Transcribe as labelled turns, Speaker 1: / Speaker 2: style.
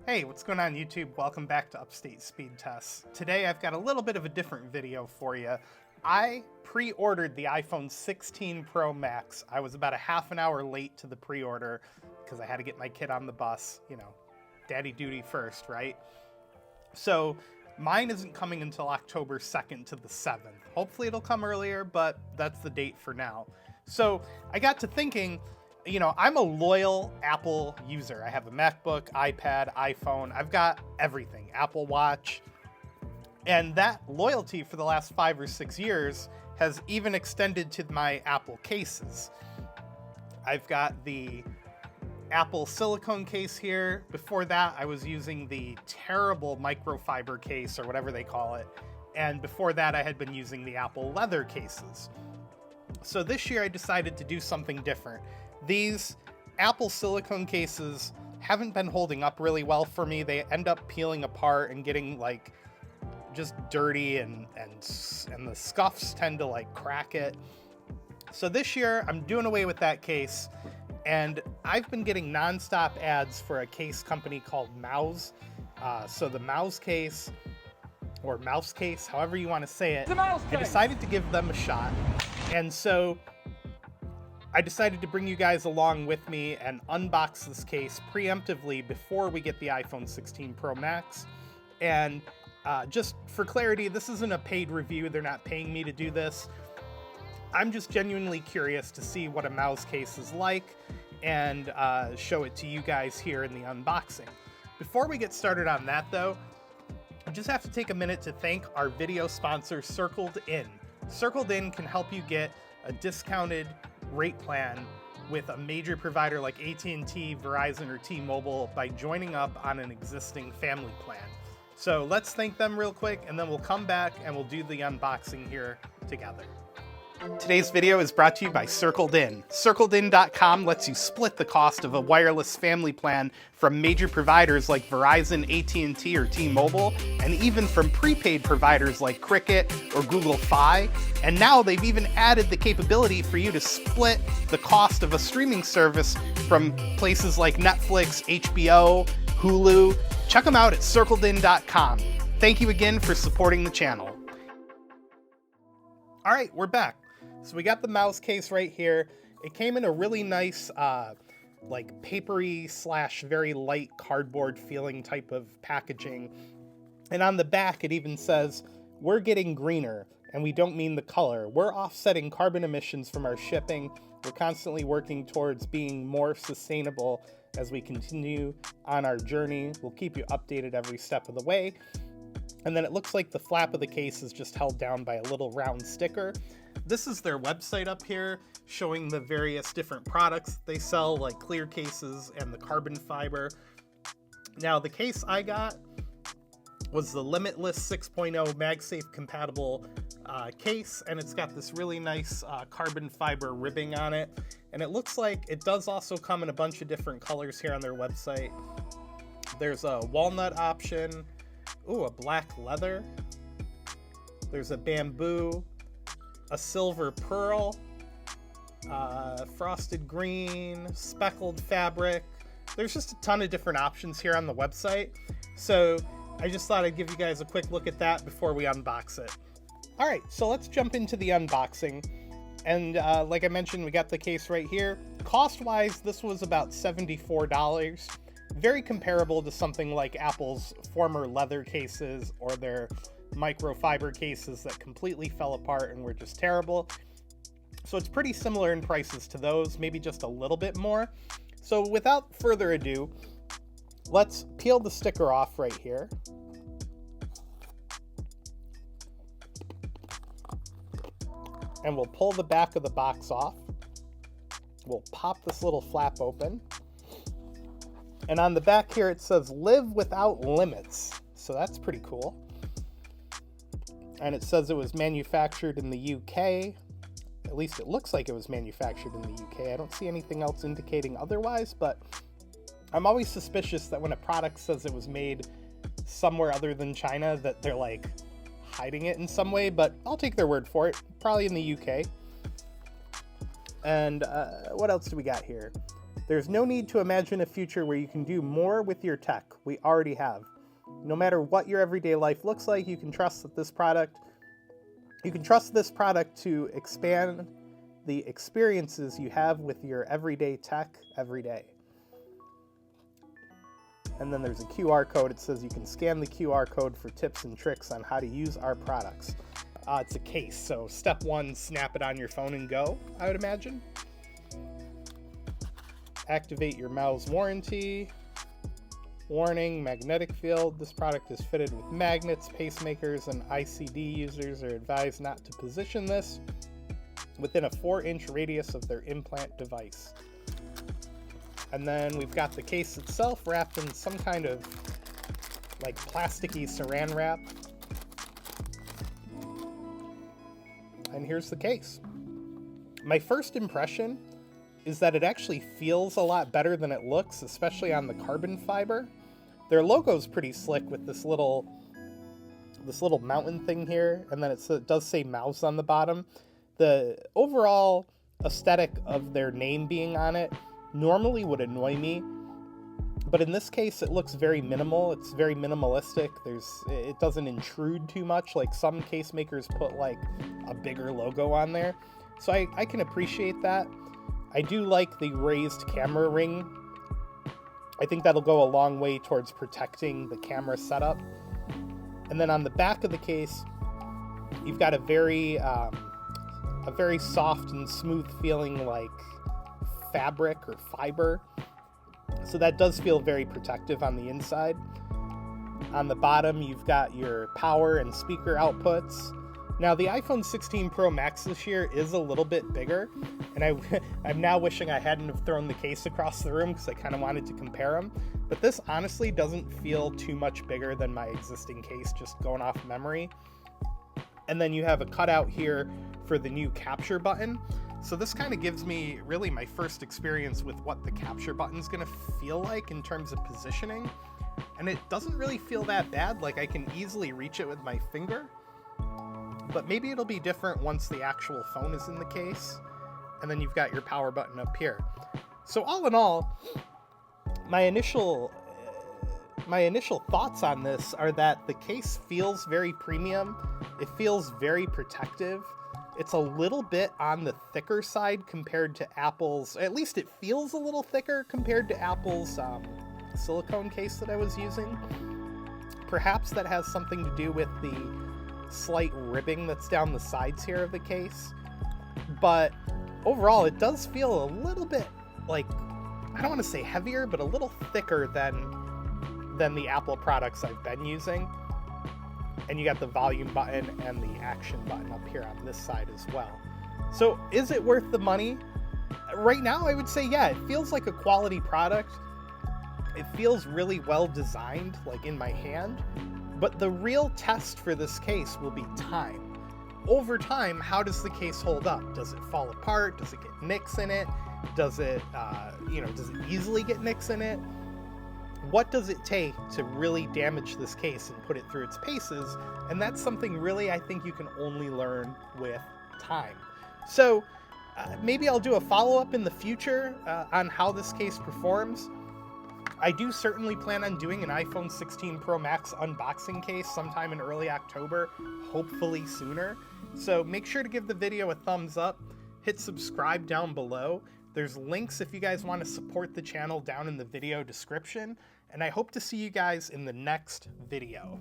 Speaker 1: Hey, what's going on YouTube? Welcome back to Upstate Speedtests. Today I've got a little bit of a different video for you. I pre-ordered the iPhone 16 Pro Max. I was about a half an hour late to the pre-order because I had to get my kid on the bus. You know, daddy duty first, right? So mine isn't coming until October 2nd to the 7th. Hopefully it'll come earlier, but that's the date for now. So I got to thinking, you know, I'm a loyal Apple user. I have a MacBook, iPad, iPhone. I've got everything, Apple Watch. And that loyalty for the last 5 or 6 years has even extended to my Apple cases. I've got the Apple silicone case here. Before that, I was using the terrible microfiber case or whatever they call it. And before that, I had been using the Apple leather cases. So this year I decided to do something different. These Apple silicone cases haven't been holding up really well for me. They end up peeling apart and getting like just dirty and the scuffs tend to like crack it. So this year I'm doing away with that case, and I've been getting nonstop ads for a case company called Mous. So the Mous case, or mouse case, however you want to say it, I decided to give them a shot. And so I decided to bring you guys along with me and unbox this case preemptively before we get the iPhone 16 Pro Max. And just for clarity, this isn't a paid review. They're not paying me to do this. I'm just genuinely curious to see what a Mous case is like and show it to you guys here in the unboxing. Before we get started on that though, I just have to take a minute to thank our video sponsor, Circled In. Circled In can help you get a discounted rate plan with a major provider like AT&T, Verizon, or T-Mobile by joining up on an existing family plan. So let's thank them real quick, and then we'll come back and we'll do the unboxing here together. Today's video is brought to you by Circled In. CircledIn.com lets you split the cost of a wireless family plan from major providers like Verizon, AT&T, or T-Mobile, and even from prepaid providers like Cricket or Google Fi. And now they've even added the capability for you to split the cost of a streaming service from places like Netflix, HBO, Hulu. Check them out at CircledIn.com. Thank you again for supporting the channel. All right, we're back. So we got the Mous case right here. It came in a really nice, like papery / very light cardboard feeling type of packaging. And on the back, it even says, "We're getting greener, and we don't mean the color. We're offsetting carbon emissions from our shipping. We're constantly working towards being more sustainable as we continue on our journey. We'll keep you updated every step of the way." And then it looks like the flap of the case is just held down by a little round sticker. This is their website up here, showing the various different products they sell, like clear cases and the carbon fiber. Now, the case I got was the Limitless 6.0 MagSafe compatible case, and it's got this really nice carbon fiber ribbing on it. And it looks like it does also come in a bunch of different colors here on their website. There's a walnut option. Ooh, a black leather. There's a bamboo, a silver pearl, frosted green, speckled fabric. There's just a ton of different options here on the website. So I just thought I'd give you guys a quick look at that before we unbox it. All right, so let's jump into the unboxing. And like I mentioned, we got the case right here. Cost-wise, this was about $74. Very comparable to something like Apple's former leather cases or their microfiber cases that completely fell apart and were just terrible. So it's pretty similar in prices to those, maybe just a little bit more. So without further ado, let's peel the sticker off right here. And we'll pull the back of the box off. We'll pop this little flap open. And on the back here, it says, "Live without limits." So that's pretty cool. And it says it was manufactured in the UK. At least it looks like it was manufactured in the UK. I don't see anything else indicating otherwise, but I'm always suspicious that when a product says it was made somewhere other than China, that they're like hiding it in some way, but I'll take their word for it. Probably in the UK. And what else do we got here? There's no need to imagine a future where you can do more with your tech. We already have. No matter what your everyday life looks like, you can trust that this product to expand the experiences you have with your everyday tech every day. And then there's a QR code. It says you can scan the QR code for tips and tricks on how to use our products. It's a case, so step one, snap it on your phone and go, I would imagine. Activate your Mous warranty. Warning, magnetic field. This product is fitted with magnets. Pacemakers and ICD users are advised not to position this within a 4-inch radius of their implant device. And then we've got the case itself wrapped in some kind of like plasticky saran wrap. And here's the case. My first impression is that it actually feels a lot better than it looks, especially on the carbon fiber. Their logo's pretty slick with this little mountain thing here, and then it does say Mous on the bottom. The overall aesthetic of their name being on it normally would annoy me, but in this case it looks very minimal. It's very minimalistic. It doesn't intrude too much like some case makers put like a bigger logo on there. So I can appreciate that. I do like the raised camera ring. I think that'll go a long way towards protecting the camera setup. And then on the back of the case, you've got a very soft and smooth feeling like fabric or fiber. So that does feel very protective on the inside. On the bottom, you've got your power and speaker outputs. Now, the iPhone 16 Pro Max this year is a little bit bigger, and I'm now wishing I hadn't have thrown the case across the room because I kind of wanted to compare them. But this honestly doesn't feel too much bigger than my existing case, just going off memory. And then you have a cutout here for the new capture button. So this kind of gives me really my first experience with what the capture button's going to feel like in terms of positioning. And it doesn't really feel that bad. Like, I can easily reach it with my finger. But maybe it'll be different once the actual phone is in the case. And then you've got your power button up here. So all in all, my initial thoughts on this are that the case feels very premium. It feels very protective. It's a little bit on the thicker side compared to Apple's, at least it feels a little thicker compared to Apple's silicone case that I was using. Perhaps that has something to do with the slight ribbing that's down the sides here of the case. But overall, it does feel a little bit like, I don't want to say heavier, but a little thicker than the Apple products I've been using. And you got the volume button and the action button up here on this side as well. So is it worth the money? Right now, I would say, yeah, it feels like a quality product. It feels really well designed, like in my hand. But the real test for this case will be time. Over time, how does the case hold up? Does it fall apart? Does it get nicks in it? Does it easily get nicks in it? What does it take to really damage this case and put it through its paces? And that's something really I think you can only learn with time. So maybe I'll do a follow-up in the future on how this case performs. I do certainly plan on doing an iPhone 16 Pro Max unboxing case sometime in early October, hopefully sooner. So make sure to give the video a thumbs up, hit subscribe down below. There's links if you guys want to support the channel down in the video description, and I hope to see you guys in the next video.